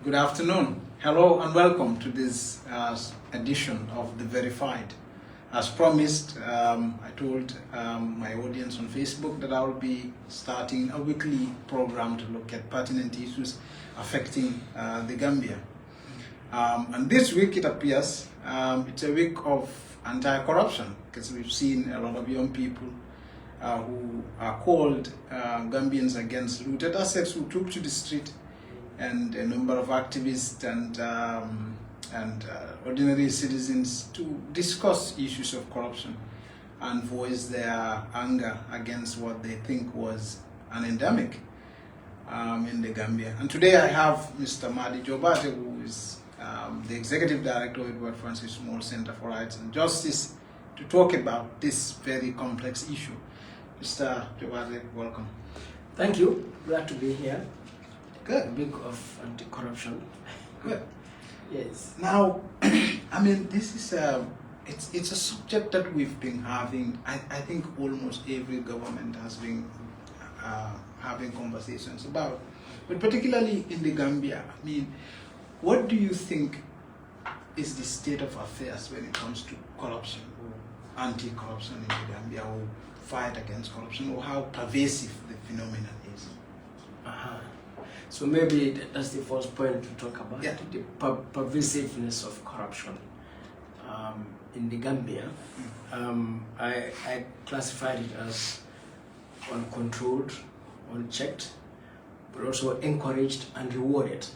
Good afternoon. Hello and welcome to this edition of The Verified. As promised, I told my audience on Facebook that I will be starting a weekly program to look at pertinent issues affecting the Gambia. And this week it appears it's a week of anti-corruption, because we've seen a lot of young people who are called Gambians Against Looted Assets who took to the street, and a number of activists and ordinary citizens to discuss issues of corruption and voice their anger against what they think was an endemic in the Gambia. And today I have Mr. Madi Jobarteh, who is the Executive Director of Edward Francis Small Center for Rights and Justice, to talk about this very complex issue. Mr. Jobarteh, welcome. Thank you. Glad to be here. Good. A week of anti-corruption. Good. Yes. Now, I mean, this is it's a subject that we've been having. I think almost every government has been having conversations about, but particularly in the Gambia. I mean, what do you think is the state of affairs when it comes to corruption, or anti-corruption in the Gambia, or fight against corruption, or how pervasive the phenomenon is? So maybe that's the first point to talk about, yeah. The pervasiveness of corruption in the Gambia. I classified it as uncontrolled, unchecked, but also encouraged and rewarded.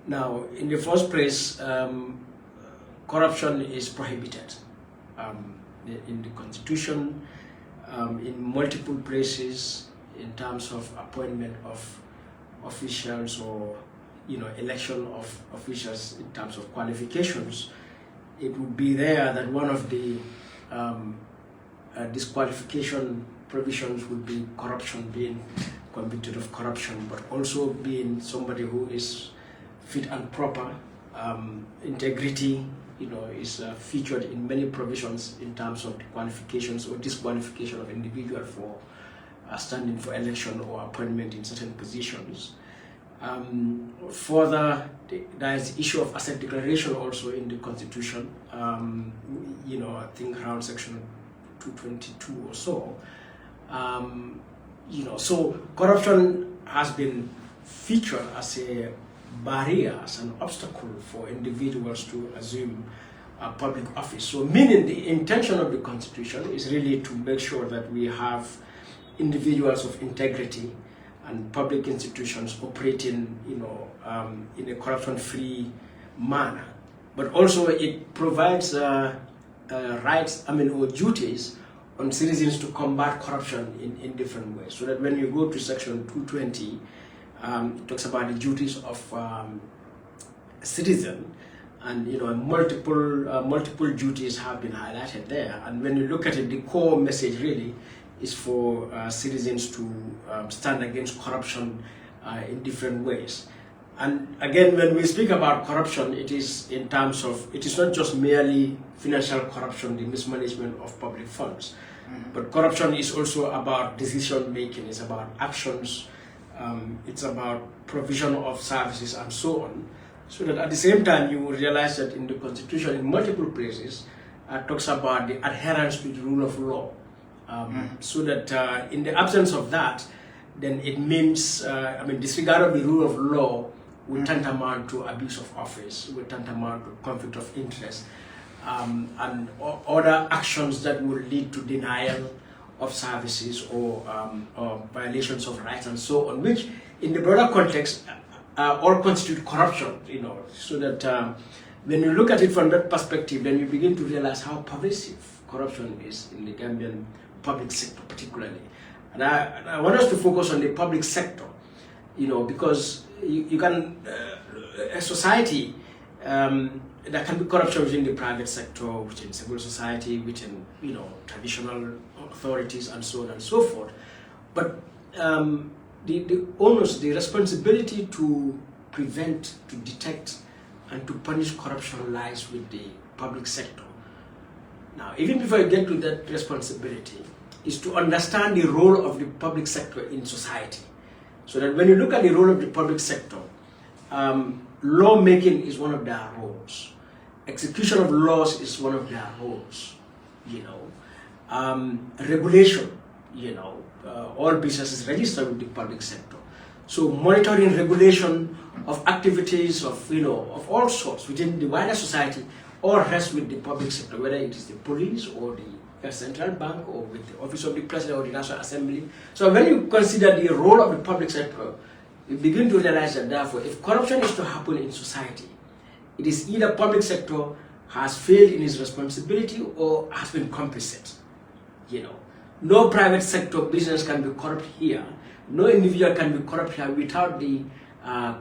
Now, in the first place, corruption is prohibited in the Constitution, in multiple places, in terms of appointment of officials, or election of officials in terms of qualifications. It would be there that one of the disqualification provisions would be corruption, being convicted of corruption, but also being somebody who is fit and proper. Integrity is featured in many provisions in terms of qualifications or disqualification of individual for standing for election or appointment in certain positions. Further, there is the issue of asset declaration also in the Constitution. I think around section 222 or so. So corruption has been featured as a barrier, as an obstacle for individuals to assume public office. So meaning the intention of the Constitution is really to make sure that we have individuals of integrity and public institutions operating, in a corruption-free manner. But also it provides rights, or duties on citizens to combat corruption in different ways. So that when you go to section 220, it talks about the duties of a citizen, and multiple duties have been highlighted there. And when you look at it, the core message really is for citizens to stand against corruption in different ways. And again, when we speak about corruption, it is in terms of, it is not just merely financial corruption, the mismanagement of public funds, but corruption is also about decision making, it's about actions, it's about provision of services and so on. So that at the same time, you will realize that in the Constitution, in multiple places, talks about the adherence to the rule of law. So that in the absence of that, then it means, disregard of the rule of law will tantamount to abuse of office, will tantamount to conflict of interest, and other actions that will lead to denial of services or violations of rights and so on, which in the broader context all constitute corruption, so that when you look at it from that perspective, then you begin to realize how pervasive corruption is in the Gambian public sector particularly. And I want us to focus on the public sector, because you can, a society, there can be corruption within the private sector, within civil society, within, traditional authorities and so on and so forth. But the onus, the responsibility to prevent, to detect, and to punish corruption lies with the public sector. Now, even before I get to that responsibility, is to understand the role of the public sector in society. So that when you look at the role of the public sector, lawmaking is one of their roles. Execution of laws is one of their roles. You know, regulation. You know, all businesses registered with the public sector. So monitoring regulation of activities of, you know, of all sorts within the wider society all rests with the public sector, whether it is the police or the central bank or with the office of the president or the National Assembly. So when you consider the role of the public sector, you begin to realize that therefore, if corruption is to happen in society, it is either public sector has failed in its responsibility or has been complicit. You know, no private sector business can be corrupt here. No individual can be corrupt here without the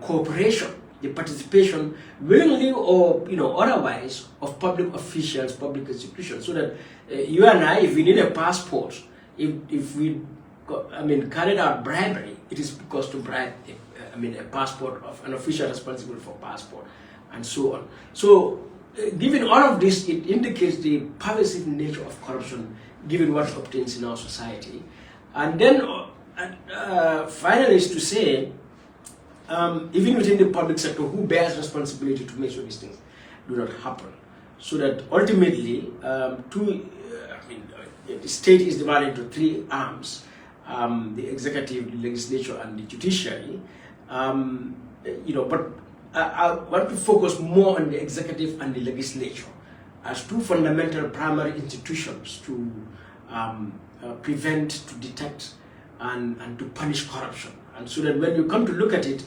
cooperation, the participation, willingly or, you know, otherwise, of public officials, public institutions. So that you and I, if we need a passport, if we, carried out bribery, it is because to bribe, a passport of an official responsible for passport, and so on. So, given all of this, it indicates the pervasive nature of corruption, given what obtains in our society. And then, finally, is to say, even within the public sector, who bears responsibility to make sure these things do not happen? So that ultimately, the state is divided into three arms: the executive, the legislature, and the judiciary. You know, but I want to focus more on the executive and the legislature as two fundamental primary institutions to prevent, to detect, and to punish corruption. And so that when you come to look at it,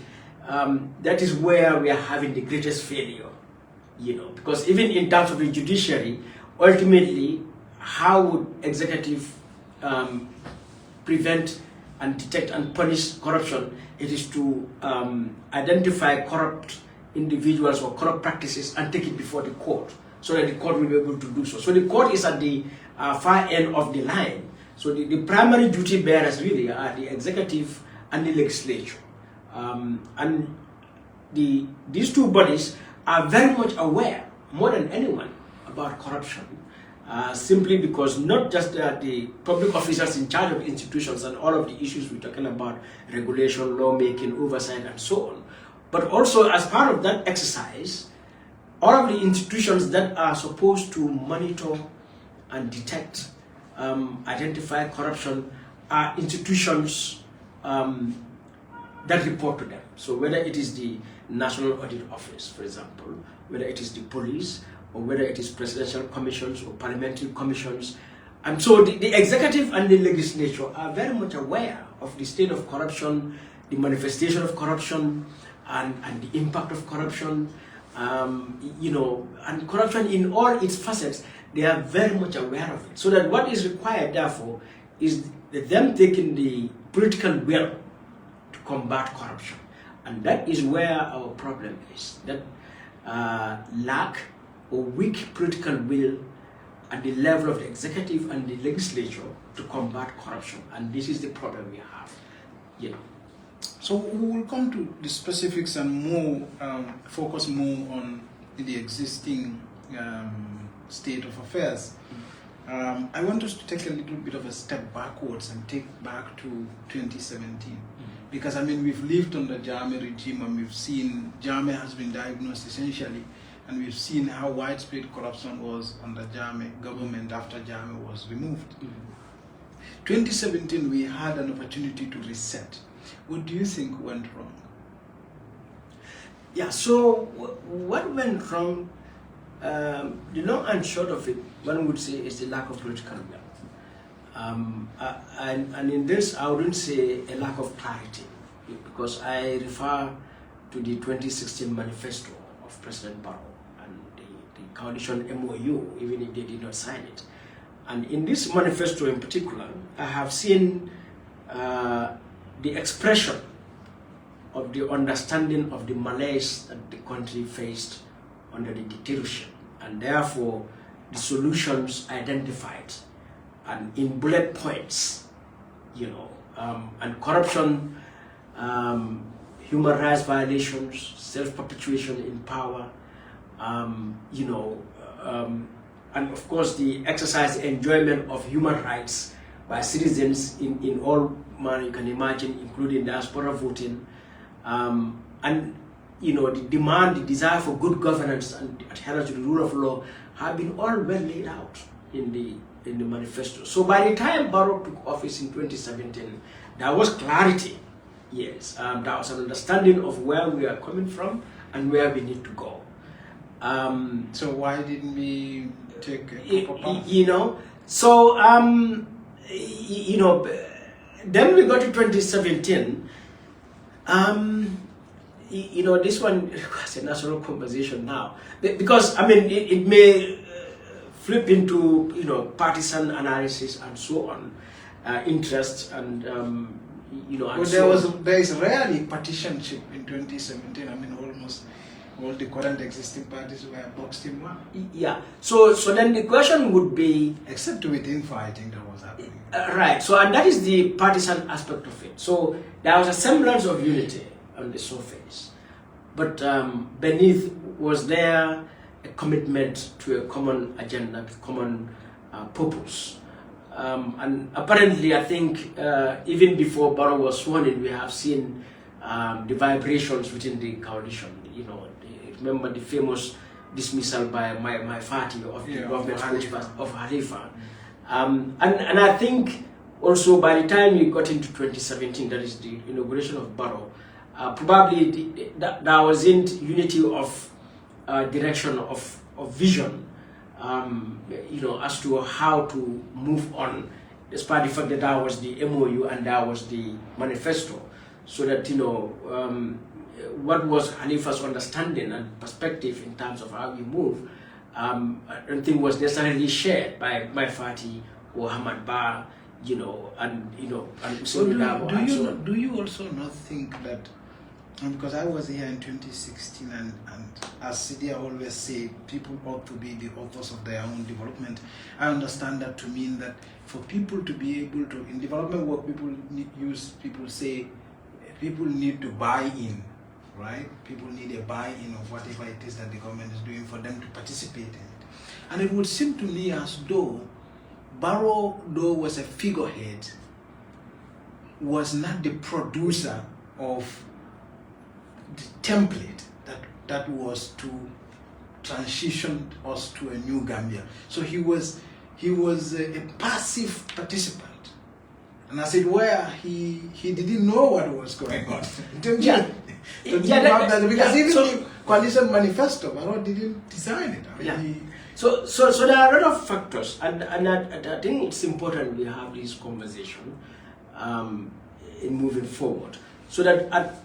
that is where we are having the greatest failure, you know, because even in terms of the judiciary, ultimately, how would executive prevent and detect and punish corruption? It is to identify corrupt individuals or corrupt practices and take it before the court, so that the court will be able to do so. So the court is at the far end of the line. So the primary duty bearers really are the executive and the legislature. And these two bodies are very much aware, more than anyone, about corruption, simply because not just the public officers in charge of institutions and all of the issues we're talking about, regulation, lawmaking, oversight, and so on, but also as part of that exercise, all of the institutions that are supposed to monitor and detect, identify corruption are institutions that report to them. So whether it is the National Audit Office, for example, whether it is the police, or whether it is presidential commissions or parliamentary commissions. And so the executive and the legislature are very much aware of the state of corruption, the manifestation of corruption, and the impact of corruption, you know, and corruption in all its facets. They are very much aware of it. So that what is required, therefore, is them taking the political will to combat corruption. And that is where our problem is, that lack or weak political will at the level of the executive and the legislature to combat corruption. And this is the problem we have, you know. So we will come to the specifics and more, focus more on the existing state of affairs. I want us to take a little bit of a step backwards and take back to 2017. Because I mean, we've lived under Jammeh regime and we've seen Jammeh has been diagnosed essentially, and we've seen how widespread corruption was under Jammeh government after Jammeh was removed. 2017, we had an opportunity to reset. What do you think went wrong? Yeah, so what went wrong, the long and short of it, one would say, is the lack of political will. And in this, I wouldn't say a lack of clarity, because I refer to the 2016 manifesto of President Barrow and the coalition MOU, even if they did not sign it. And in this manifesto in particular, I have seen the expression of the understanding of the malaise that the country faced under the dictatorship, and therefore the solutions identified and in bullet points, you know, and corruption, human rights violations, self-perpetuation in power, you know, and of course the exercise, enjoyment of human rights by citizens in all manner you can imagine, including diaspora voting, and the demand, the desire for good governance and adherence to the rule of law have been all well laid out in the manifesto. So by the time Barrow took office in 2017, there was clarity. Yes, there was an understanding of where we are coming from and where we need to go. So why didn't we take a proper path? Then we got to 2017. This one was a national conversation now, because it may flip into partisan analysis and so on, interests and But there is rarely partisanship in 2017. Almost all the current existing parties were boxed in one. Yeah. So then the question would be, except within fighting that was happening. Right. So and that is the partisan aspect of it. So there was a semblance of unity on the surface, but beneath was there a commitment to a common agenda, common purpose. And apparently, I think even before Barrow was sworn in, we have seen the vibrations within the coalition. Remember the famous dismissal by my party of the government of Halifa. And I think also by the time we got into 2017, that is the inauguration of Barrow, probably there wasn't unity of direction of vision. As to how to move on, despite the fact that that was the MOU and that was the manifesto, so that what was Khalifa's understanding and perspective in terms of how we move, I don't think was necessarily shared by my party or Hamad Ba, and so do you also not think that? Because I was here in 2016, and as Sidia always say, people ought to be the authors of their own development. I understand that to mean that for people to be able to, in development work, people say people need to buy in, right? People need a buy-in of whatever it is that the government is doing for them to participate in it. And it would seem to me as though Barrow, though was a figurehead, was not the producer of the template that was to transition us to a new Gambia. So he was a passive participant, and as it were, he didn't know what was going on. Because even the coalition manifesto, Barrow didn't design it. So there are a lot of factors, and I think it's important we have this conversation in moving forward, so that at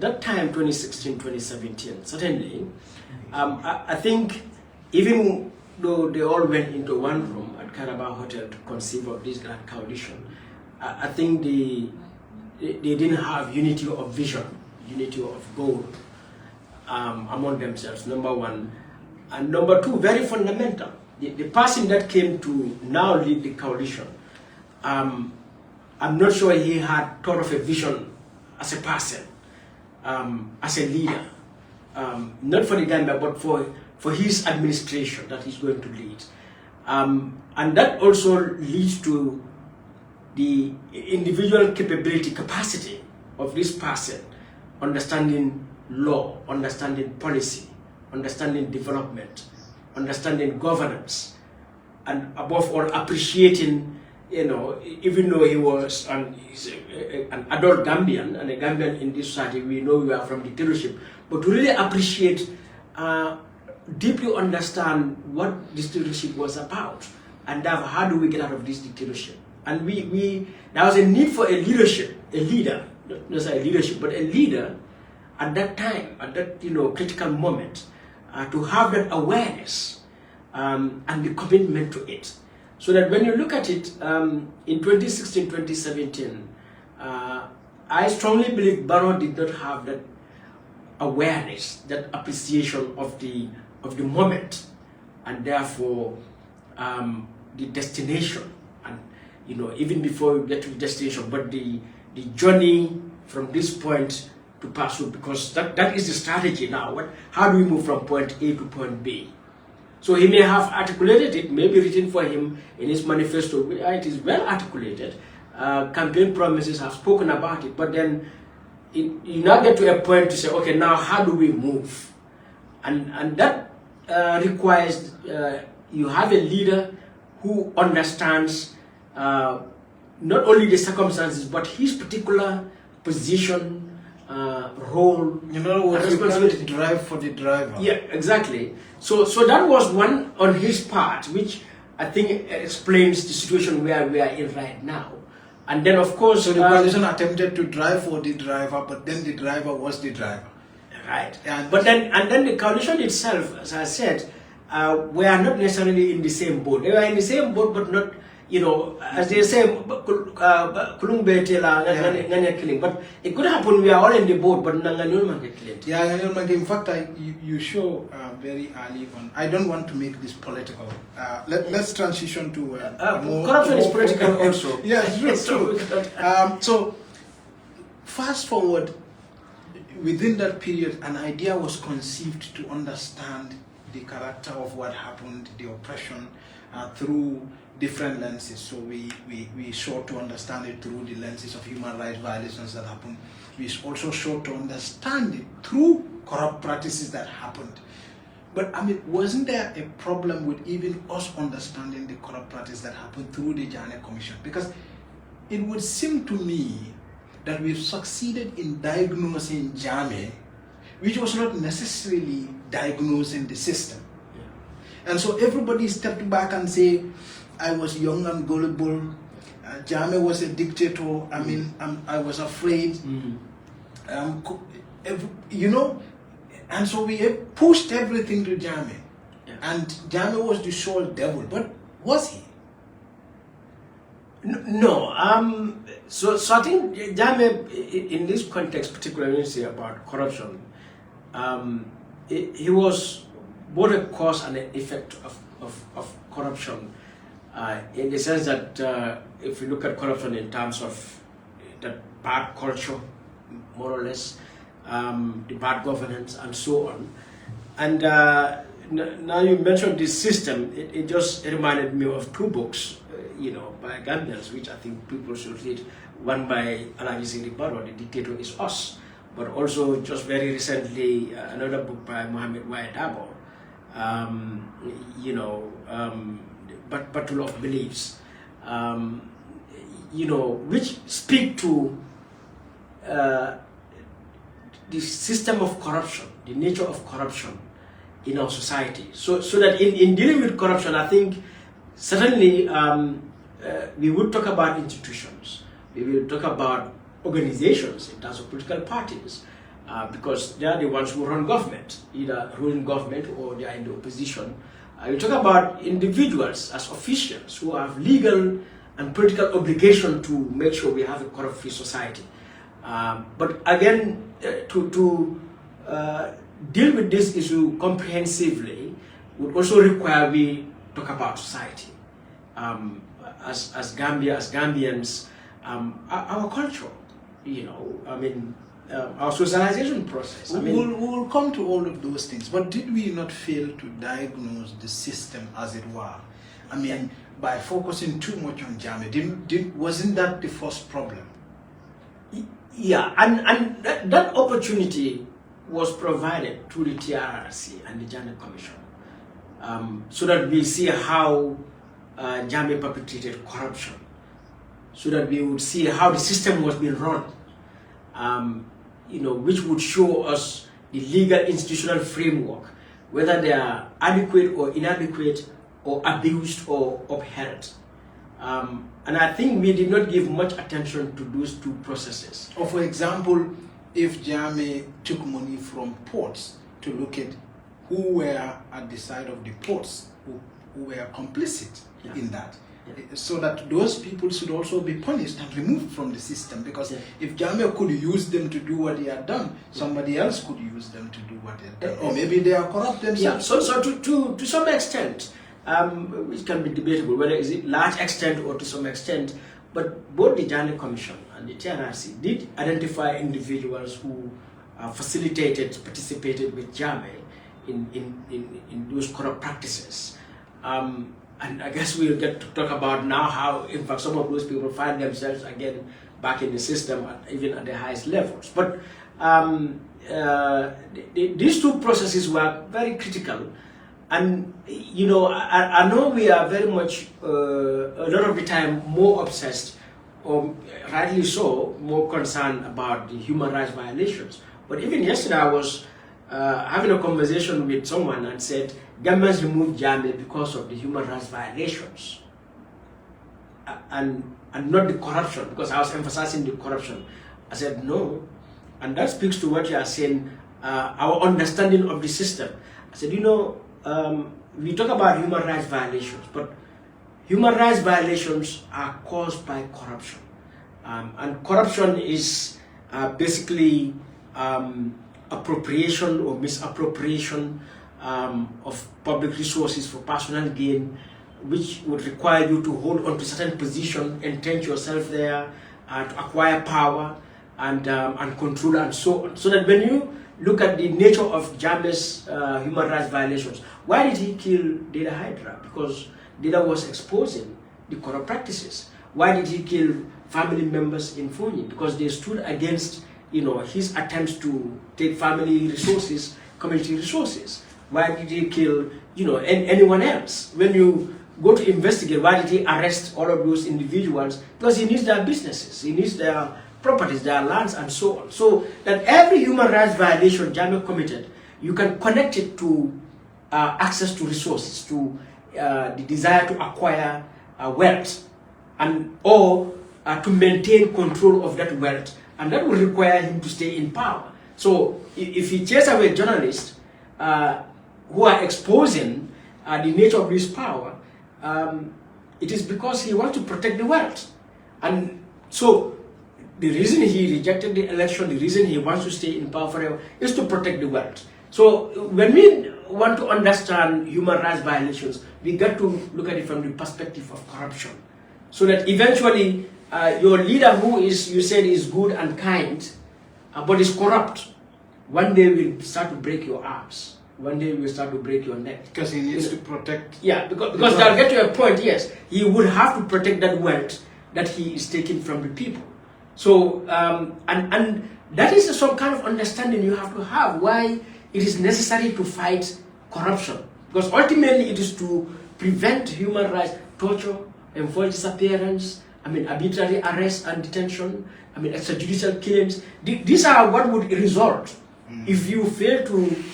that time, 2016, 2017, certainly, I think even though they all went into one room at Carabao Hotel to conceive of this grand coalition, I think they didn't have unity of vision, unity of goal among themselves, number one. And number two, very fundamental, the person that came to now lead the coalition, I'm not sure he had thought of a vision as a person. As a leader, not for the Gambia, but for his administration that he's going to lead. And that also leads to the individual capacity of this person, understanding law, understanding policy, understanding development, understanding governance, and above all, appreciating, even though he was an adult Gambian and a Gambian in this society, we know we are from dictatorship, but to really appreciate, deeply understand what this dictatorship was about, and how do we get out of this dictatorship. And there was a need for a leader, not necessarily leadership, but a leader at that time, at that critical moment, to have that awareness and the commitment to it. So that when you look at it, in 2016, 2017, I strongly believe Barrow did not have that awareness, that appreciation of the moment, and therefore the destination. And even before we get to the destination, but the journey from this point to pursue, because that is the strategy now. How do we move from point A to point B? So he may have articulated it, maybe written for him in his manifesto. It is well articulated. Campaign promises have spoken about it, but then you now get to a point to say, okay, now how do we move? And that requires you have a leader who understands not only the circumstances, but his particular position, role. You know what responsibility drive for the driver. Yeah, exactly. So that was one on his part, which I think explains the situation where we are in right now. And then, of course, so the coalition attempted to drive for the driver, but then the driver was the driver. Right. And then the coalition itself, as I said, we are not necessarily in the same boat. They were in the same boat, but not, you know, as they say, killing. But it could happen we are all in the boat, but killing. Yeah, in fact, you show very early on. I don't want to make this political. Let's transition to more, corruption is political also. Yeah, it's true. So, fast forward. Within that period, an idea was conceived to understand the character of what happened, the oppression, through different lenses. So we sought to understand it through the lenses of human rights violations that happened. We also sought to understand it through corrupt practices that happened. But I mean, wasn't there a problem with even us understanding the corrupt practice that happened through the Jammeh Commission? Because it would seem to me that we've succeeded in diagnosing Jammeh, which was not necessarily diagnosing the system. Yeah. And so everybody stepped back and say, I was young and gullible, Jammeh was a dictator, I mean, I was afraid, you know, and so we pushed everything to Jammeh. Yeah. And Jammeh was the sole devil, but was he? No, so I think Jammeh, in this context, particularly when you say about corruption, he was both a cause and an effect of corruption, in the sense that if you look at corruption in terms of the bad culture, more or less, the bad governance, and so on. And now you mentioned this system, it just reminded me of two books, you know, by Gambians, which I think people should read. One by Yahya Jammeh, The Dictator is Us, but also just very recently another book by Yahya Jammeh, you know, Battle of Beliefs, you know, which speak to the system of corruption, the nature of corruption in our society. So that in dealing with corruption, I think certainly we would talk about institutions, we will talk about organizations in terms of political parties, because they are the ones who run government, either ruling government or they are in the opposition. We talk about individuals as officials who have legal and political obligation to make sure we have a corrupt-free society. But again, to deal with this issue comprehensively would also require we talk about society. As Gambia, as Gambians, our culture, you know, I mean, our socialization process. I mean, we'll come to all of those things, but did we not fail to diagnose the system, as it were? I mean, by focusing too much on Jammeh, wasn't that the first problem? Yeah, and that opportunity was provided through the TRRC and the Jammeh Commission, so that we see how Jammeh perpetrated corruption, so that we would see how the system was being run, you know, which would show us the legal institutional framework, whether they are adequate or inadequate, or abused or upheld. And I think we did not give much attention to those two processes. Or for example, if Jammeh took money from ports to look at who were at the side of the ports, who were complicit in that, so that those people should also be punished and removed from the system. Because if Jammeh could use them to do what he had done, somebody else could use them to do what they had done. Or maybe they are corrupt themselves. Yeah. So to some extent, which can be debatable, whether is it large extent or to some extent, but both the Jammeh Commission and the TRRC did identify individuals who facilitated, participated with Jammeh in those corrupt practices. And I guess we'll get to talk about now how, in fact, some of those people find themselves again back in the system, even at the highest levels. But these two processes were very critical. And, you know, I know we are very much, a lot of the time, more obsessed, or rightly so, more concerned about the human rights violations. But even yesterday, I was having a conversation with someone and said, Gambians removed Jammeh because of the human rights violations. And not the corruption, because I was emphasizing the corruption. I said, no. And that speaks to what you are saying, our understanding of the system. I said, you know, we talk about human rights violations, but human rights violations are caused by corruption. And corruption is basically appropriation or misappropriation of public resources for personal gain, which would require you to hold on to certain position, entrench yourself there, to acquire power and control and so on. So that when you look at the nature of Jammeh's human rights violations, why did he kill Deda Hydra? Because Deda was exposing the corrupt practices. Why did he kill family members in Fonyi? Because they stood against, you know, his attempts to take family resources, community resources. Why did he kill, you know, anyone else? When you go to investigate, why did he arrest all of those individuals? Because he needs their businesses, he needs their properties, their lands, and so on. So that every human rights violation Jammeh committed, you can connect it to access to resources, to the desire to acquire wealth, and or to maintain control of that wealth, and that will require him to stay in power. So if he chases away journalists who are exposing the nature of this power, it is because he wants to protect the wealth. And so the reason he rejected the election, the reason he wants to stay in power forever, is to protect the wealth. So when we want to understand human rights violations, we got to look at it from the perspective of corruption. So that eventually your leader, who is, you said, is good and kind, but is corrupt, one day will start to break your arms. One day will start to break your neck. Because he needs to protect. Yeah, because they'll get to a point, yes, he would have to protect that wealth that he is taking from the people. So, and that is some kind of understanding you have to have why it is necessary to fight corruption. Because ultimately it is to prevent human rights, torture, enforced disappearance, arbitrary arrest and detention, extrajudicial killings. These are what would result if you fail to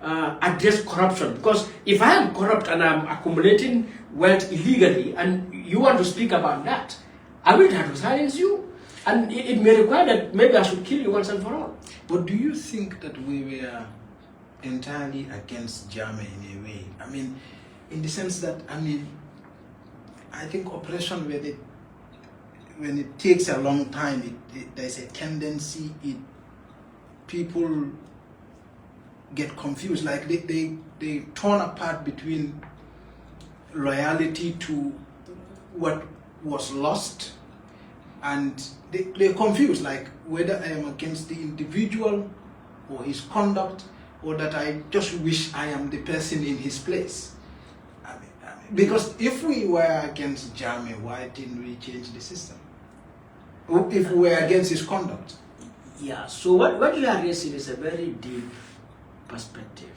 address corruption. Because if I am corrupt and I'm accumulating wealth illegally and you want to speak about that, I will try to silence you. And it may require that maybe I should kill you once and for all. But do you think that we were entirely against Jammeh in a way? In the sense that, I think oppression, when it takes a long time, there's a tendency, people get confused, like they torn apart between loyalty to what was lost, and they're confused, like whether I am against the individual or his conduct, or that I just wish I am the person in his place. Because if we were against Jammeh, why didn't we change the system? If we were against his conduct? Yeah, so what you are raising is a very deep perspective,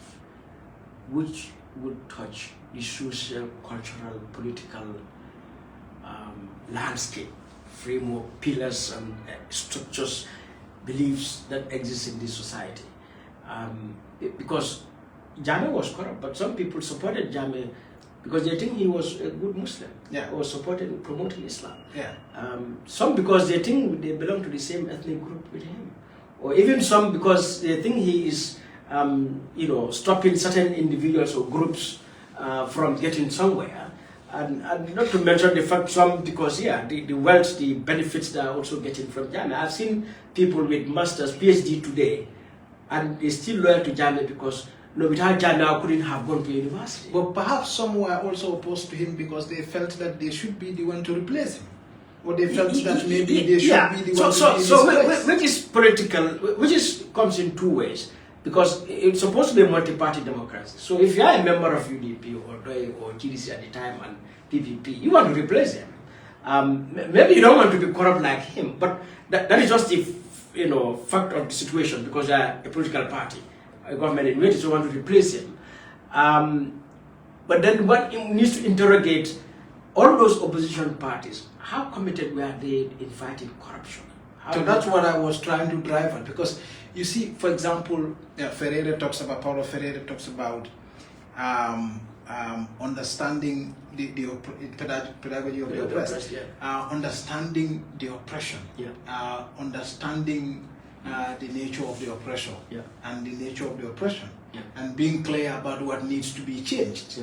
which would touch the social, cultural, political landscape, framework, pillars and structures, beliefs that exist in this society. Because Jammeh was corrupt, but some people supported Jammeh because they think he was a good Muslim, yeah, or supported promoting Islam. Yeah. Some because they think they belong to the same ethnic group with him, or even some because they think he is, stopping certain individuals or groups from getting somewhere, and not to mention the fact some because the wealth, the benefits they are also getting from Jammeh. I've seen people with masters, PhD today, and they're still loyal to Jammeh because without Jammeh I couldn't have gone to university. But perhaps some were also opposed to him because they felt that they should be the one to replace him, or they felt that maybe they should be the one to be in his place. Which is political, comes in two ways. Because it's supposed to be a multi-party democracy. So if you are a member of UDP or DOE or GDC at the time and PPP, you want to replace them. Maybe you don't want to be corrupt like him, but that is just the fact of the situation, because a political party, a government in which want to replace him. But then what needs to interrogate all those opposition parties, how committed were they in fighting corruption? So that's what I was trying to drive at, because you see, for example, Paulo Ferreira talks about understanding the pedagogy of the oppressed, understanding the oppression, understanding the nature of the oppressor and the nature of the oppression, and being clear about what needs to be changed,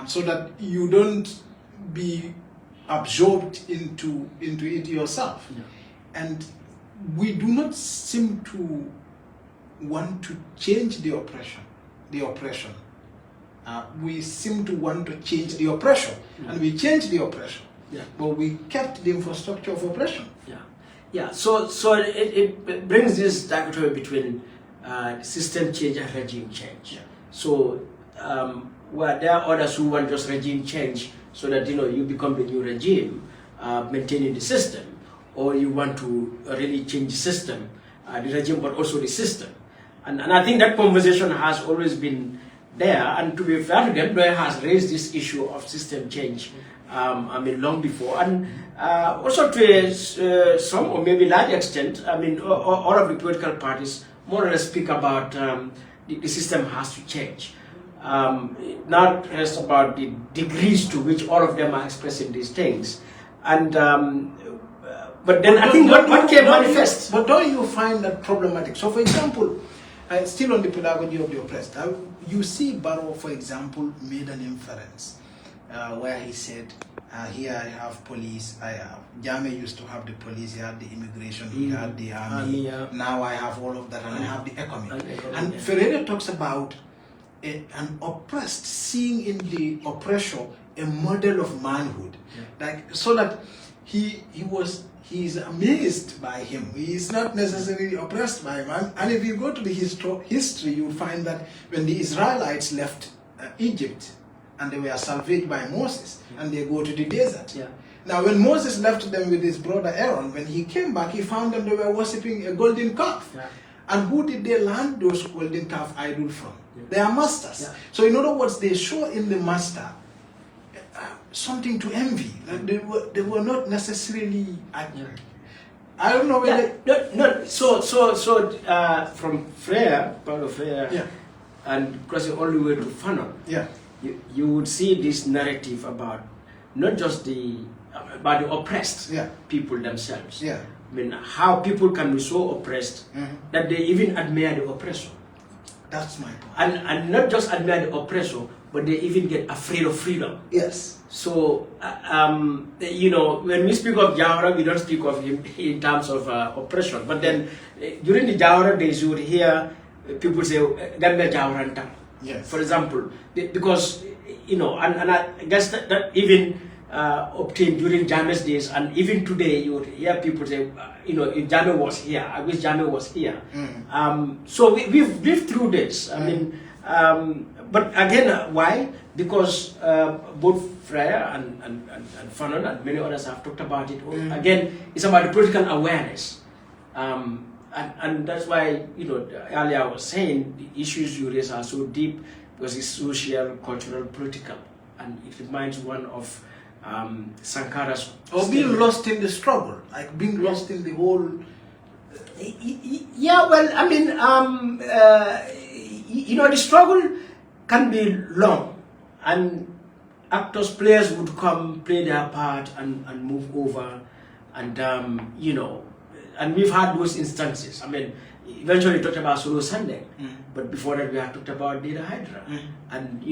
so that you don't be absorbed into it yourself. And we do not seem to want to change the oppression. We seem to want to change the oppression, and we changed the oppression, but we kept the infrastructure of oppression. So it brings this dichotomy between system change and regime change. So where there are others who want just regime change so that you become the new regime, maintaining the system, or you want to really change the system, the regime, but also the system. And I think that conversation has always been there, and to be fair to Gambia has raised this issue of system change, long before, and also to some or maybe large extent, all of the political parties more or less speak about the system has to change. Not just about the degrees to which all of them are expressing these things, and but then I think what came manifest. But don't you find that problematic? So, for example, still on the pedagogy of the oppressed, you see Barrow, for example, made an inference where he said, here I have police, Jammeh used to have the police, he had the immigration, he had the army, now I have all of that, and I have the economy. And Ferreira talks about an oppressed seeing in the oppressor a model of manhood, so that he is amazed by him. He is not necessarily oppressed by him. And if you go to the history, you find that when the Israelites left Egypt and they were salvaged by Moses, and they go to the desert. Now, when Moses left them with his brother Aaron, when he came back, he found them they were worshipping a golden calf. And who did they learn those golden calf idols from? Their masters. So in other words, they saw in the master something to envy. Like they were not necessarily. I don't know whether. So from Paulo Freire, and crossing all the way to Fanon, you would see this narrative about not just about the oppressed people themselves. How people can be so oppressed that they even admire the oppressor. That's my point. And not just admire the oppressor, but they even get afraid of freedom. So, when we speak of Jawara, we don't speak of him in terms of oppression. But then, during the Jawara days, you would hear people say, Gambia Jawaranta. For example, because, and I guess that even obtained during Jammeh's days, and even today, you would hear people say, if Jammeh was here, I wish Jammeh was here. So we've lived through this. But again, why? Because both Freire and Fanon and many others have talked about it. Again, it's about the political awareness. And that's why, earlier I was saying the issues you raise are so deep, because it's social, cultural, political. And it reminds one of Sankara's... Or being lost in the struggle, like being lost in the whole... the struggle can be long, and actors, players would come, play their part, and move over, and and we've had those instances. Eventually we talked about Solo Sunday, but before that we had talked about Dida Hydra, and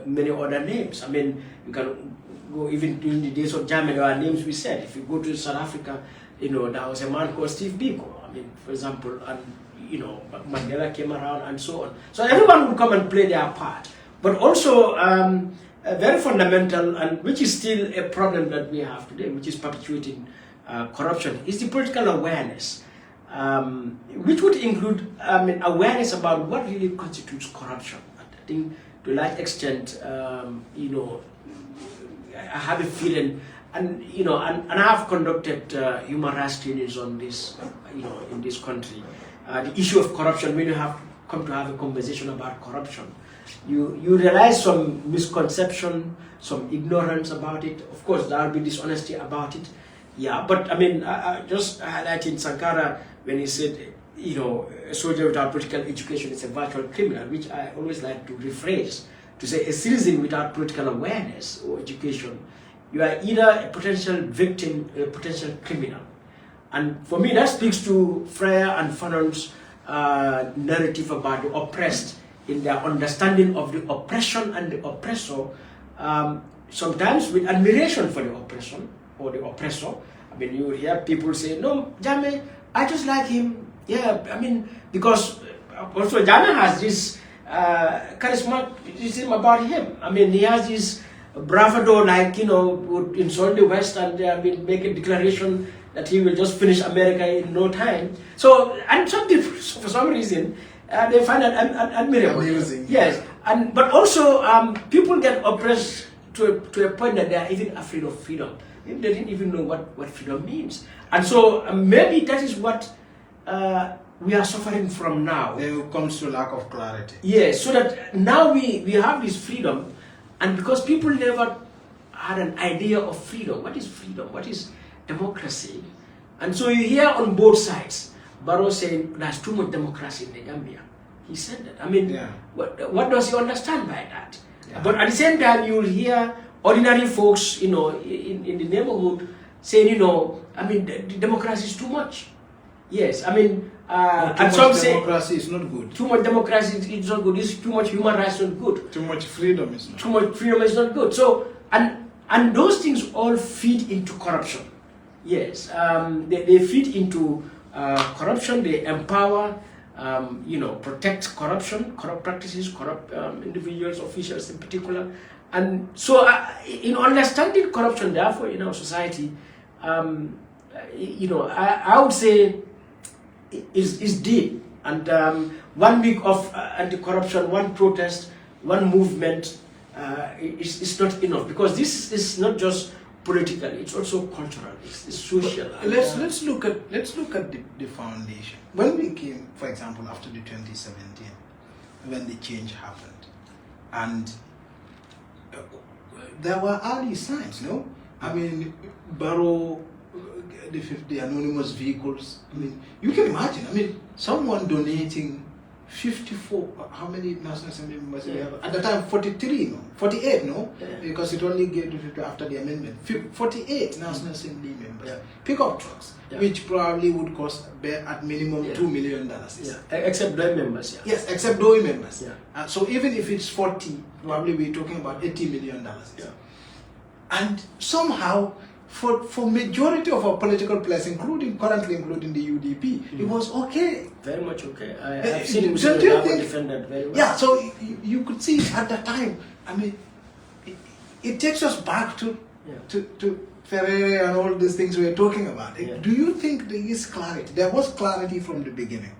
many other names. You can go even during the days of Jammeh, there are names we said. If you go to South Africa, there was a man called Steve Biko, for example, and Mandela came around and so on. So everyone would come and play their part. But also, very fundamental, and which is still a problem that we have today, which is perpetuating corruption, is the political awareness, which would include awareness about what really constitutes corruption. I think to a large extent, I have a feeling and you know, and I have conducted human rights trainings on this, you know, in this country. The issue of corruption, when you have come to have a conversation about corruption, you realize some misconception, some ignorance about it. Of course, there will be dishonesty about it. Yeah, but I mean, just highlighting Sankara when he said, you know, a soldier without political education is a virtual criminal, which I always like to rephrase to say a citizen without political awareness or education, you are either a potential victim or a potential criminal. And for me, that speaks to Freire and Fanon's narrative about the oppressed in their understanding of the oppression and the oppressor, sometimes with admiration for the oppression or the oppressor. I mean, you hear people say, no, Jammeh, I just like him. Yeah, I mean, because also Jammeh has this charismatism about him. I mean, he has this bravado, like, you know, would insult the West and I mean, make a declaration that he will just finish America in no time. So, and some people, for some reason, they find that admirable. Amusing. Yes, and but also people get oppressed to a point that they are even afraid of freedom. Maybe they didn't even know what freedom means. And so maybe that is what we are suffering from now. It comes to lack of clarity. Yes, so that now we have this freedom, and because people never had an idea of freedom. What is freedom? What is democracy? And so you hear on both sides, Barrow saying there's too much democracy in the Gambia. He said that. I mean, yeah. What does he understand by that? Yeah. But at the same time, you will hear ordinary folks, you know, in the neighborhood saying, you know, I mean, the democracy is too much. Yes, I mean, and some say democracy is not good. too much democracy is not good. It's too much human rights is not good. Too much freedom is not. Too much freedom is not good. So, and those things all feed into corruption. Yes, they feed into corruption. They empower, you know, protect corruption, corrupt practices, corrupt individuals, officials in particular. And so, in understanding corruption, therefore, in our society, you know, I would say is deep. And 1 week of anti-corruption, one protest, one movement is not enough, because this is not just political; it's also cultural, it's social. Let's look at the foundation. When we came, for example, after the 2017, when the change happened, and there were early signs, no? I mean, Barrow, the anonymous vehicles. I mean, you can imagine. I mean, someone donating 54. How many National Assembly members did we have at the time? 43, no, 48, no, because it only gave to 50 after the amendment. 48 National Assembly members, pickup trucks, which probably would cost at minimum $2 million. Except DOI members. Yes, except DOI members. So even if it's 40, probably we're talking about $80 million. And somehow, for majority of our political players, currently including the UDP, it was okay. Very much okay. I've seen Mustapha K Darboe defend that very well. Yeah, so you could see at the time. I mean, it takes us back to Ferreira and all these things we were talking about. Do you think there is clarity? There was clarity from the beginning.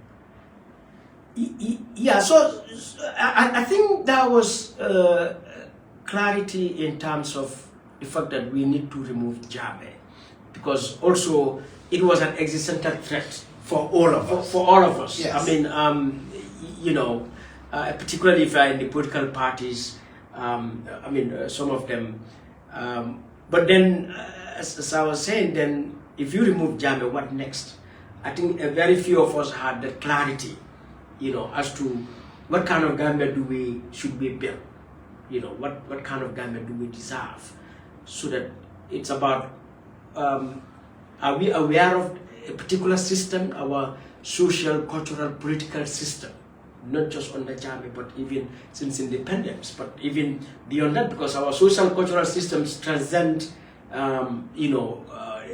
Yeah, so I think there was clarity in terms of the fact that we need to remove Jammeh, because also it was an existential threat for all of us. For all of us. Yes. I mean, you know, particularly if you're in the political parties, I mean, some of them. But then, as I was saying, then if you remove Jammeh, what next? I think very few of us had the clarity, you know, as to what kind of Gambia should we build. You know, what kind of Gambia do we deserve? So that it's about, are we aware of a particular system, our social, cultural, political system, not just under Jammeh, but even since independence, but even beyond that, because our social, cultural systems transcend, you know,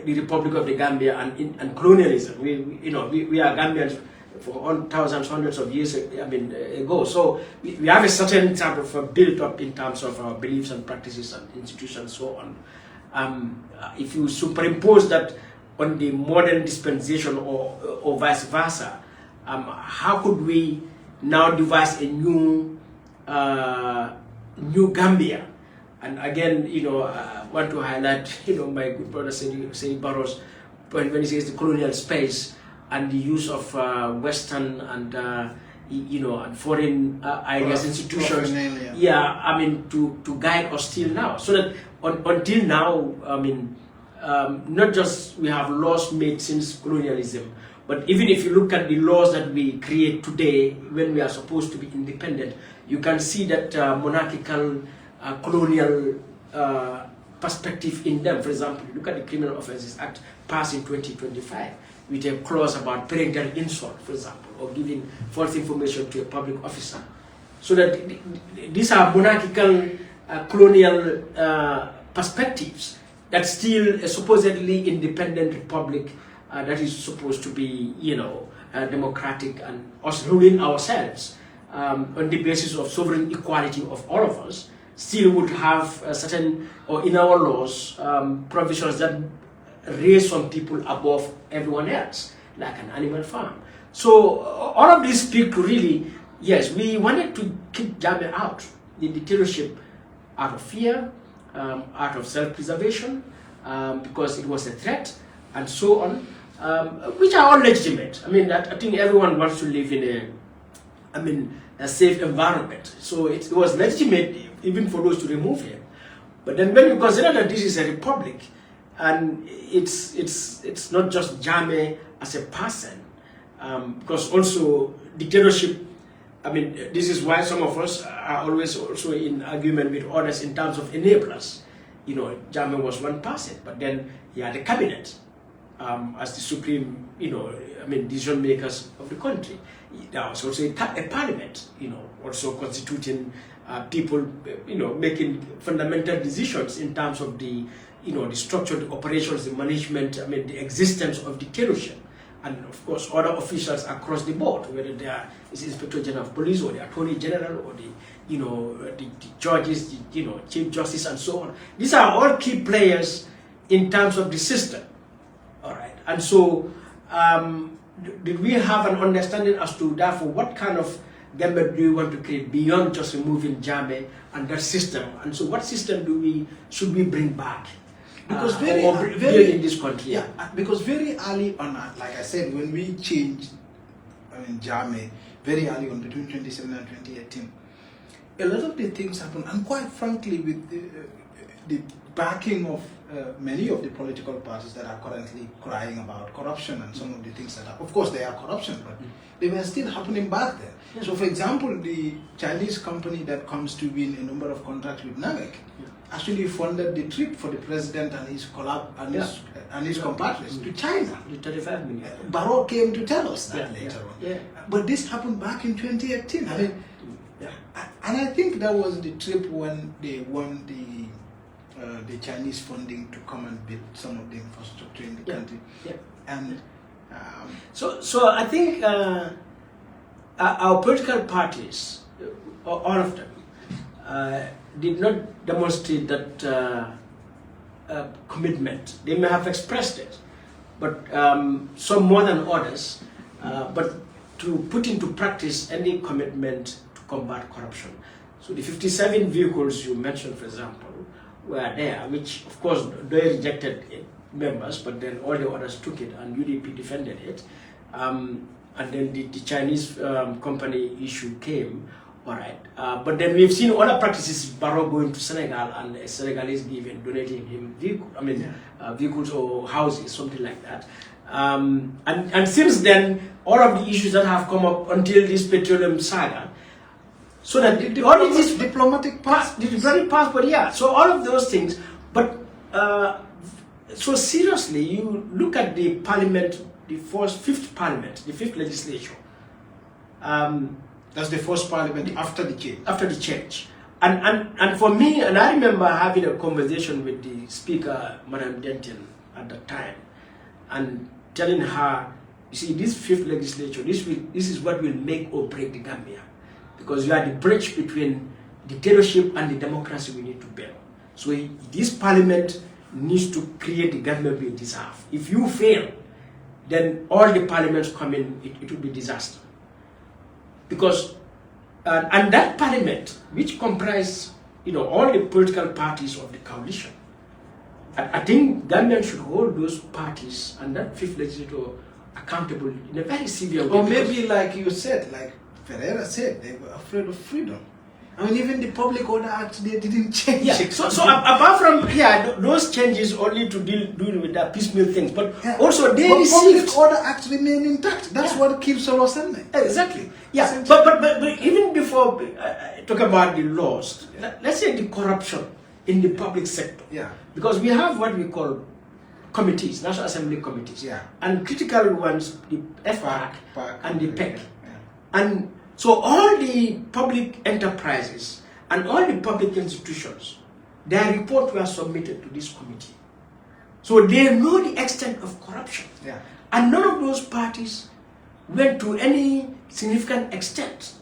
the Republic of the Gambia and colonialism. We are Gambians for thousands, hundreds of years, ago. So we have a certain type of build-up in terms of our beliefs and practices and institutions and so on. If you superimpose that on the modern dispensation or vice versa, how could we now devise a new Gambia? And again, I want to highlight, my good brother Say Barrow's point when he says the colonial space and the use of Western and and foreign ideas, institutions. Yeah, I mean to guide us till now. So that until now, I mean, not just we have laws made since colonialism, but even if you look at the laws that we create today, when we are supposed to be independent, you can see that monarchical, colonial perspective in them. For example, you look at the Criminal Offences Act passed in 2025 with a clause about parental insult, for example, or giving false information to a public officer. So that these are monarchical, colonial perspectives that still a supposedly independent republic that is supposed to be, democratic and us ruling ourselves on the basis of sovereign equality of all of us, still would have certain, or in our laws, provisions that raise some people above everyone else, like an animal farm. So all of this speak to really, yes, we wanted to keep Jammeh out, the dictatorship, out of fear, out of self-preservation, because it was a threat, and so on, which are all legitimate. I mean, I think everyone wants to live in a safe environment. So it was legitimate even for those to remove him. But then when you consider that this is a republic, and it's not just Jammeh as a person, because also dictatorship, I mean, this is why some of us are always also in argument with others in terms of enablers. Jammeh was one person, but then he had a cabinet as the supreme, decision makers of the country. There was also a parliament, also constituting people, making fundamental decisions in terms of the, the structure, the operations, the management, the existence of dictatorship. And of course, other officials across the board, whether they are the Inspector General of Police or the Attorney General or the judges, the Chief Justice and so on. These are all key players in terms of the system. All right. And so, did we have an understanding as to, therefore, what kind of Gambia do we want to create beyond just removing Jammeh and that system? And so, what system should we bring back? Because very in this country, because very early on, like I said, when we changed, Jammeh, very early on between 2017 and 2018, a lot of the things happened, and quite frankly, with the backing of many of the political parties that are currently crying about corruption and some of the things that are, of course, they are corruption, but they were still happening back then. Yeah. So, for example, the Chinese company that comes to win a number of contracts with NAVEC actually funded the trip for the president and his his compatriots to China. The 35 million. Barrow came to tell us that later on. Yeah. But this happened back in 2018. And I think that was the trip when they won the Chinese funding to come and build some of the infrastructure in the country. Yeah. And so I think our political parties, all of them, did not demonstrate that commitment. They may have expressed it, but some more than others, but to put into practice any commitment to combat corruption. So the 57 vehicles you mentioned, for example, were there, which of course they rejected it, members, but then all the others took it and UDP defended it. And then the Chinese company issue came, all right. But then we've seen other practices, Barrow going to Senegal and a Senegalese donating him vehicles or houses, something like that. And since then, all of the issues that have come up until this petroleum saga, so that all of this diplomatic passport, yeah. So all of those things, but so seriously, you look at the parliament, the fifth parliament, the fifth legislature. That's the first parliament after the change. After the change. And for me, and I remember having a conversation with the speaker, Madam Denton, at the time, and telling her, you see, this fifth legislature, this is what will make or break the Gambia. Because you are the bridge between dictatorship and the democracy we need to build. So this parliament needs to create the government we deserve. If you fail, then all the parliaments come in, it will be disaster. Because, and that parliament, which comprised all the political parties of the coalition. I think Gambians should hold those parties and that fifth legislature accountable in a very severe way. Or maybe like you said, like Ferreira said, they were afraid of freedom. I mean, even the Public Order Act, they didn't change it. So apart from those changes only to deal with the piecemeal things, but also they received... Public Order Act remain intact. That's what keeps our Sunday. Exactly. Yeah. But even before talk about the laws, let's say the corruption in the public sector. Yeah. Because we have what we call committees, National Assembly committees. Yeah. And critical ones, the FPAC and the PEC. Yeah. And so all the public enterprises and all the public institutions, their reports were submitted to this committee. So they know the extent of corruption. Yeah. And none of those parties went to any significant extent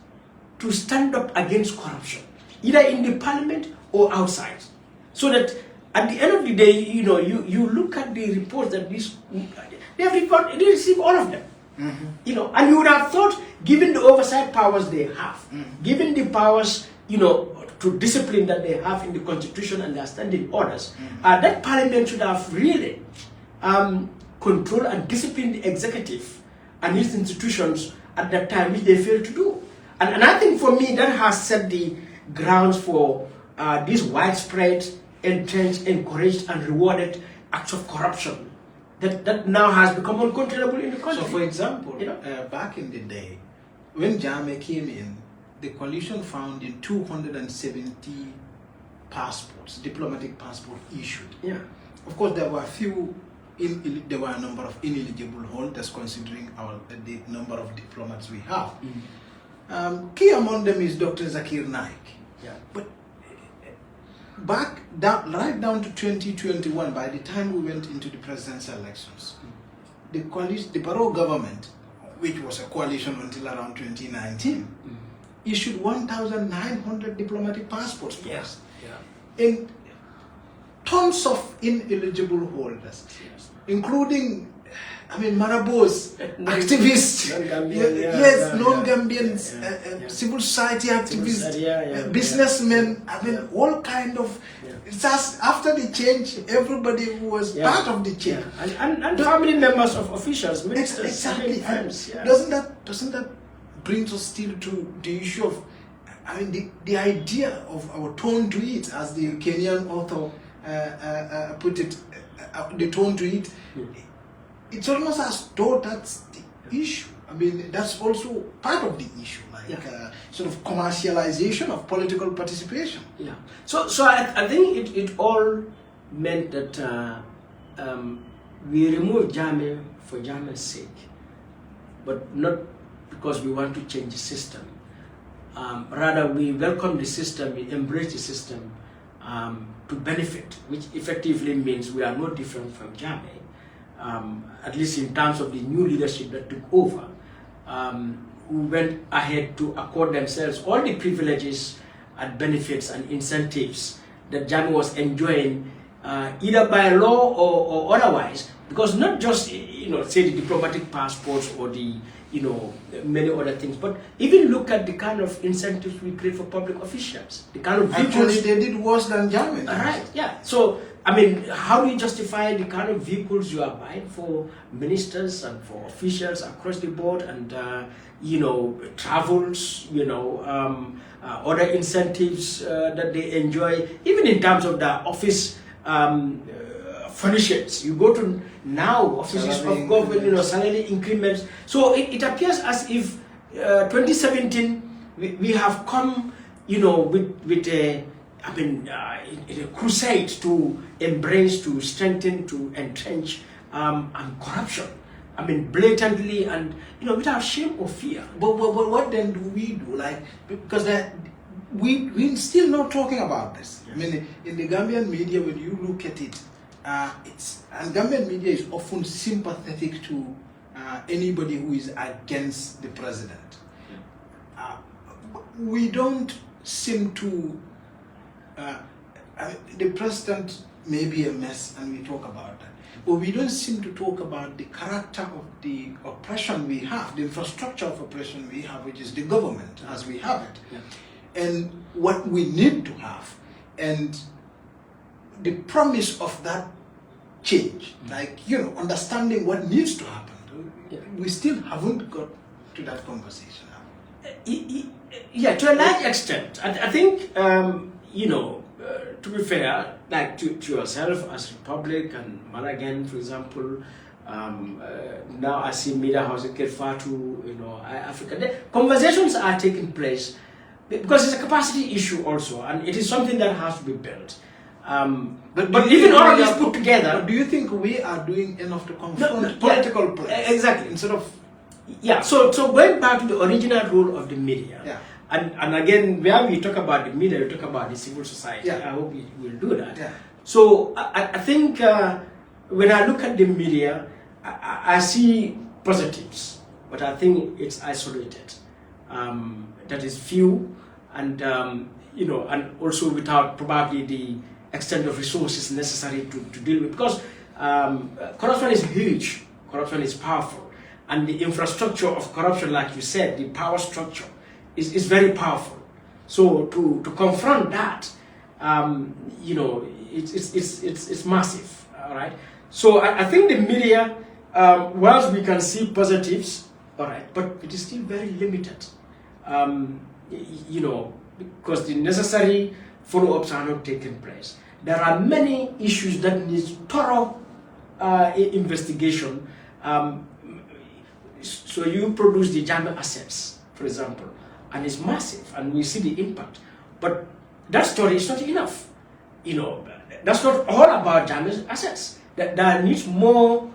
to stand up against corruption, either in the parliament or outside. So that at the end of the day, you look at the reports that they receive all of them. Mm-hmm. And you would have thought, given the oversight powers they have, mm-hmm. given the powers, to discipline that they have in the constitution and their standing orders, mm-hmm. That parliament should have really control and discipline the executive and its institutions at that time, which they failed to do. And I think for me, that has set the grounds for this widespread, entrenched, encouraged, and rewarded acts of corruption that now has become uncontrollable in the country. So, for example, back in the day, when Jammeh came in, the coalition found in 270 passports, diplomatic passports issued. Yeah. Of course, there were a number of ineligible holders considering the number of diplomats we have. Mm-hmm. Key among them is Dr. Zakir Naik. Yeah. But right down to 2021, by the time we went into the presidential elections, the Barrow government, which was a coalition until around 2019, issued 1,900 diplomatic passports for us. Yeah. And tons of ineligible holders, including, Marabouts, activists, non-Gambians, civil society activists, businessmen, all kind of, it's just after the change, everybody was part of the change. Yeah. And family members of officials, ministers, exactly. friends. Yeah. Doesn't that bring us still to the issue of, the idea of our tone to it, as the Kenyan author put it, the tone to it. It's almost as though that's the issue. That's also part of the issue, sort of commercialization of political participation. Yeah. So I think it all meant that we removed Jammeh for Jammeh's sake, but not because we want to change the system. Rather, we welcome the system, we embrace the system to benefit, which effectively means we are no different from Jammeh. At least in terms of the new leadership that took over, who went ahead to accord themselves all the privileges and benefits and incentives that Jammeh was enjoying, either by law or otherwise, because not just, say the diplomatic passports or the, many other things, but even look at the kind of incentives we create for public officials, the kind of vehicles. Actually, they did worse than Jammeh. Right, yeah. So, how do you justify the kind of vehicles you are buying for ministers and for officials across the board, and travels, other incentives that they enjoy, even in terms of the office furnishings. You go to now offices of government, salary increments. So it appears as if 2017 we have come, with a in a crusade to embrace, to strengthen, to entrench corruption. Blatantly and without shame or fear. But what then do we do? Because we're still not talking about this. Yeah. In the Gambian media, when you look at it, and Gambian media is often sympathetic to anybody who is against the president. Yeah. We don't seem to. The president may be a mess, and we talk about that. But we don't seem to talk about the character of the oppression we have, the infrastructure of oppression we have, which is the government as we have it. Yeah. And what we need to have and the promise of that change, like, you know, understanding what needs to happen. We still haven't got to that conversation. Yeah, to a large extent. I think, you know, to be fair, like to yourself as Republic and Malagan, for example, now I see Media House in Kerfatu, you know, Africa. Conversations are taking place because it's a capacity issue also, and it is something that has to be built. But even all of this put together, do you think we are doing enough to confront political players? Exactly. Instead of so going back to the original role of the media, and again, where we talk about the media, we talk about the civil society. I hope we will do that. So I think when I look at the media, I see positives, but I think it's isolated. That is few, and you know, and also without probably the extent of resources necessary to deal with, because corruption is huge, corruption is powerful, and the infrastructure of corruption, like you said, the power structure is very powerful. So to confront that, you know, it's massive. All right. So I think the media, whilst we can see positives, all right, but it is still very limited. You know, because the necessary follow-ups are not taking place. There are many issues that need thorough investigation. So you produce the Jammeh assets, for example, and it's massive, and we see the impact. But that story is not enough. You know, that's not all about Jammeh's assets. There needs more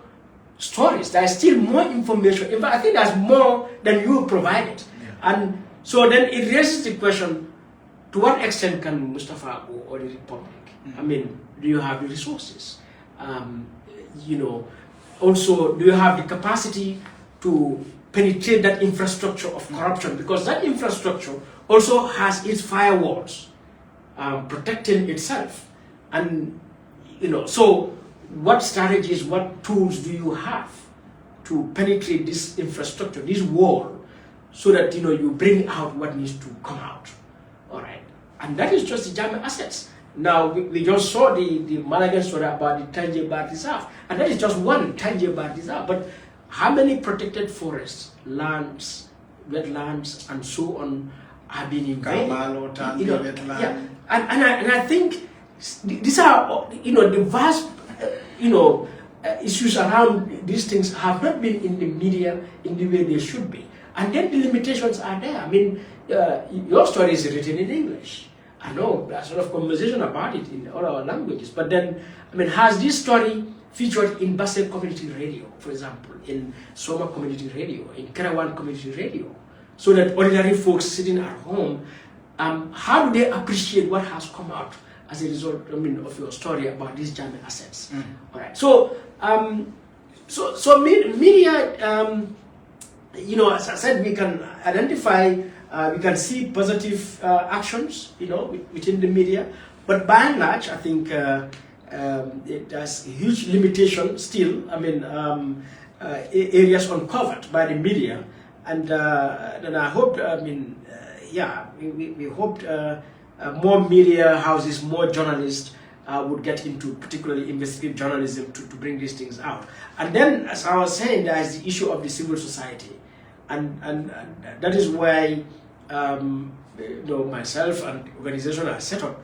stories. There is still more information. In fact, I think there's more than you provided. And so then it raises the question, to what extent can Mustapha or the Republic? I mean, do you have the resources? You know, also, do you have the capacity to penetrate that infrastructure of corruption? Because that infrastructure also has its firewalls protecting itself. And, you know, so what strategies, what tools do you have to penetrate this infrastructure, this wall, so that, you know, you bring out what needs to come out? All right. And that is just the Jammeh assets. Now, we just saw the Malagan story about the tangible reserve, and that is just one tangible reserve. But how many protected forests, lands, wetlands, and so on have been invaded? You know, and I think these are, you know, the vast, you know, issues around these things have not been in the media in the way they should be. And then the limitations are there. I mean, your story is written in English. I know there's a lot of conversation about it in all our languages. But then, I mean, has this story featured in Basse Community Radio, for example, in Soma Community Radio, in Kerawan Community Radio, so that ordinary folks sitting at home, how do they appreciate what has come out as a result, I mean, of your story about these Jammeh assets? All right. So, so media, you know, as I said, we can identify, we can see positive actions, you know, within the media, but by and large, I think it has a huge limitation still. I mean, areas uncovered by the media, and I hope, I mean, yeah, we hoped more media houses, more journalists would get into particularly investigative journalism to bring these things out. And then, as I was saying, there is the issue of the civil society. And that is why, you know, myself and the organization I set up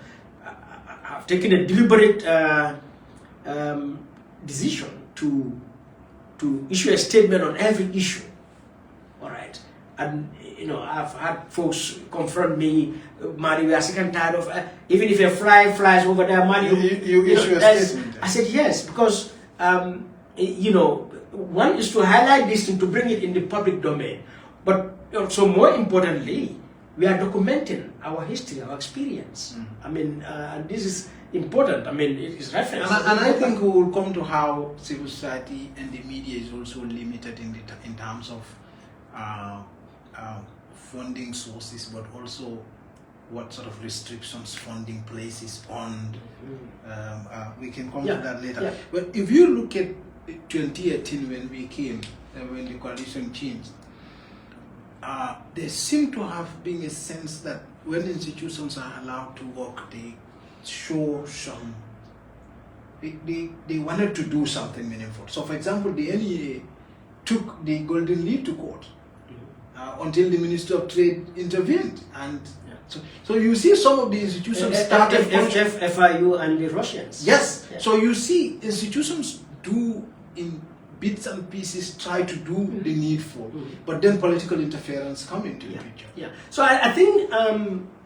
have taken a deliberate decision to issue a statement on every issue. All right. And, you know, I've had folks confront me, Madi, we are sick and tired of, even if a fly flies over there, Madi, you issue a statement. I said yes, because, you know, one is to highlight this and to bring it in the public domain. But so more importantly, we are documenting our history, our experience. I mean, and this is important. I mean, it is reference. And I think we will come to how civil society and the media is also limited in terms of funding sources, but also what sort of restrictions funding places on. We can come to that later. But if you look at 2018 when we came, when the coalition changed, there seemed to have been a sense that when institutions are allowed to work, they show some. They wanted to do something meaningful. So, for example, the NEA took the Golden Lead to court until the Minister of Trade intervened, and so you see some of the institutions started. FIU and the Russians. Yes. Yeah. So you see institutions do in bits and pieces try to do the needful, but then political interference come into the picture. Yeah. So I think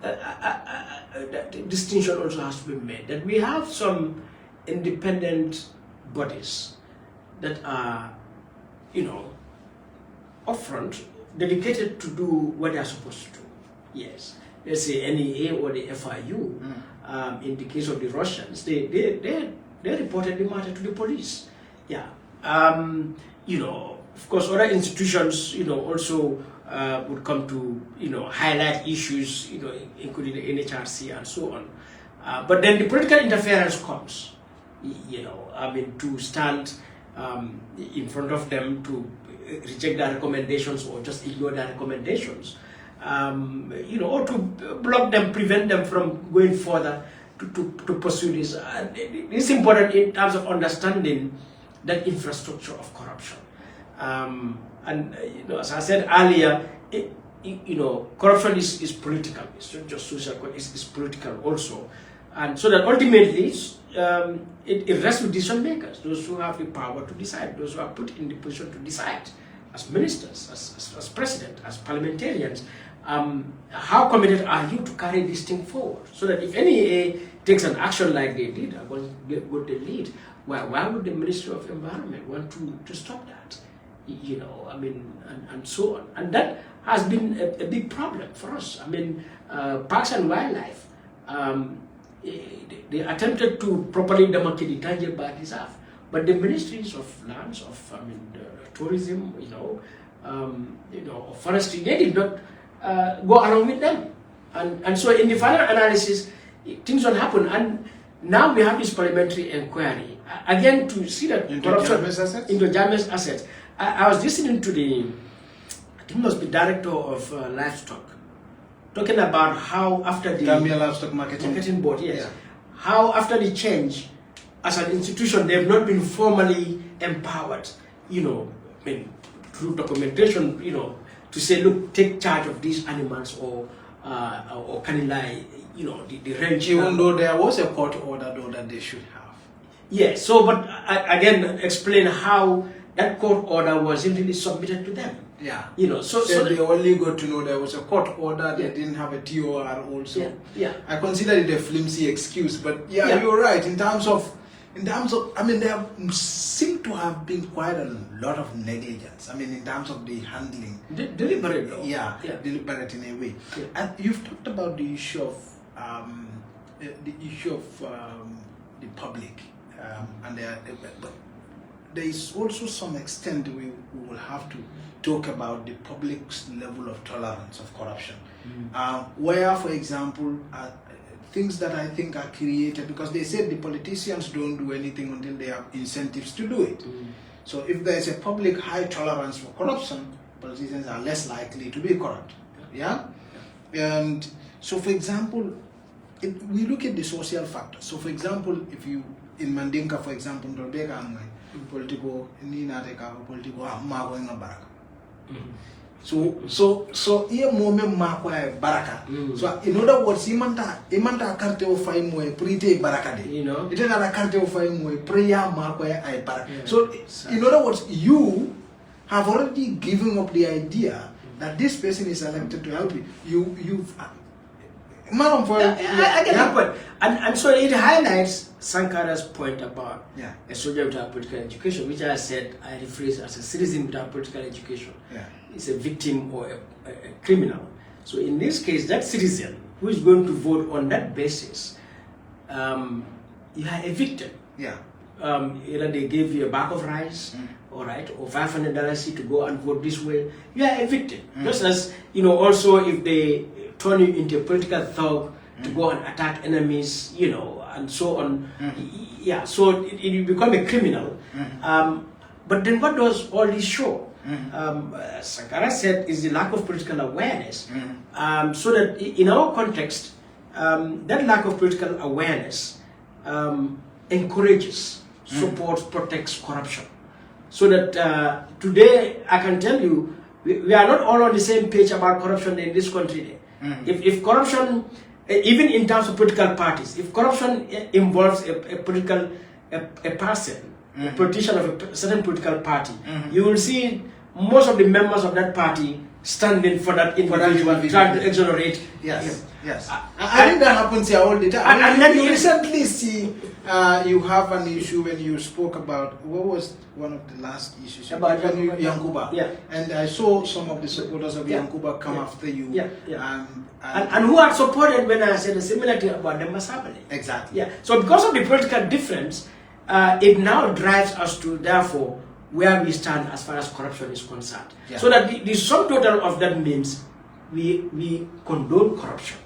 that distinction also has to be made, that we have some independent bodies that are, upfront, dedicated to do what they are supposed to do. Yes. Let's say NEA or the FIU, in the case of the Russians, they reported the matter to the police. Yeah. Of course, other institutions, also would come to, highlight issues, including the NHRC and so on. But then the political interference comes, to stand in front of them to reject their recommendations or just ignore their recommendations, or to block them, prevent them from going further to pursue this. It's important in terms of understanding that infrastructure of corruption. As I said earlier, corruption is political. It's not just social, it's political also. And so that ultimately, it rests with decision makers, those who have the power to decide, those who are put in the position to decide, as ministers, as president, as parliamentarians. How committed are you to carry this thing forward? So that if NEA takes an action like they did, what they lead, why would the Ministry of Environment want to stop that? And so on. And that has been a big problem for us. Parks and Wildlife, they attempted to properly demarcate the tangible reserve, but the ministries of lands, of tourism, forestry, they did not go along with them. And so in the final analysis, things don't happen. And now we have this parliamentary inquiry, again, to see that into corruption Jammeh's assets? Into Jammeh's assets. I was listening to I think it was the director of livestock, talking about how after the Gambia Livestock Marketing Board, yes, yeah. How after the change, as an institution, they've not been formally empowered, through documentation, to say, look, take charge of these animals or canine, the range. Even though there was a court order though that they should have. Yes. So, but again, explain how that court order wasn't really submitted to them. Yeah. So they only got to know there was a court order. They didn't have a TOR also. Yeah. I consider it a flimsy excuse, but you're right. In terms of, there seem to have been quite a lot of negligence. In terms of the handling. Deliberate, though. Yeah, deliberate in a way. Yeah. And you've talked about the issue of the public, and there is also some extent we will have to talk about the public's level of tolerance of corruption, where, for example, things that I think are created, because they said the politicians don't do anything until they have incentives to do it. So if there is a public high tolerance for corruption, politicians are less likely to be corrupt. Yeah? And so, for example, we look at the social factors. So, for example, if you, in Mandinka, for example, political, baraka. So here moment makwa baraka. So in other words, imanta karte o fay moy prite baraka de. Ite na karte o fay moy prayer makwa ay baraka. So in other words, you have already given up the idea that this person is elected to help you. I get that point. And so it highlights Sankara's point about a soldier without political education, which I said I rephrase as a citizen without political education. Is a victim or a criminal. So in this case, that citizen who is going to vote on that basis, you are a victim. Either they gave you a bag of rice, or $500 to go and vote this way, you are a victim. Just as, also if they turn you into a political thug to go and attack enemies, and so on. So you become a criminal. But then what does all this show? Sankara said is the lack of political awareness. So that in our context, that lack of political awareness encourages, supports, protects corruption. So that today I can tell you, we are not all on the same page about corruption in this country. If corruption, even in terms of political parties, if corruption involves a person, a politician of a certain political party, you will see most of the members of that party standing for that individual, trying to exonerate. Yes. I think that happens here all the time. And then you recently see you have an issue when you spoke about, what was one of the last issues? About Yankuba. Yeah. And I saw some of the supporters of Yankuba come after you. And who are supported when I said a similar thing about the Masabali. Exactly. Yeah. So because of the political difference, it now drives us to, therefore, where we stand as far as corruption is concerned. So that the sum total of that means we condone corruption.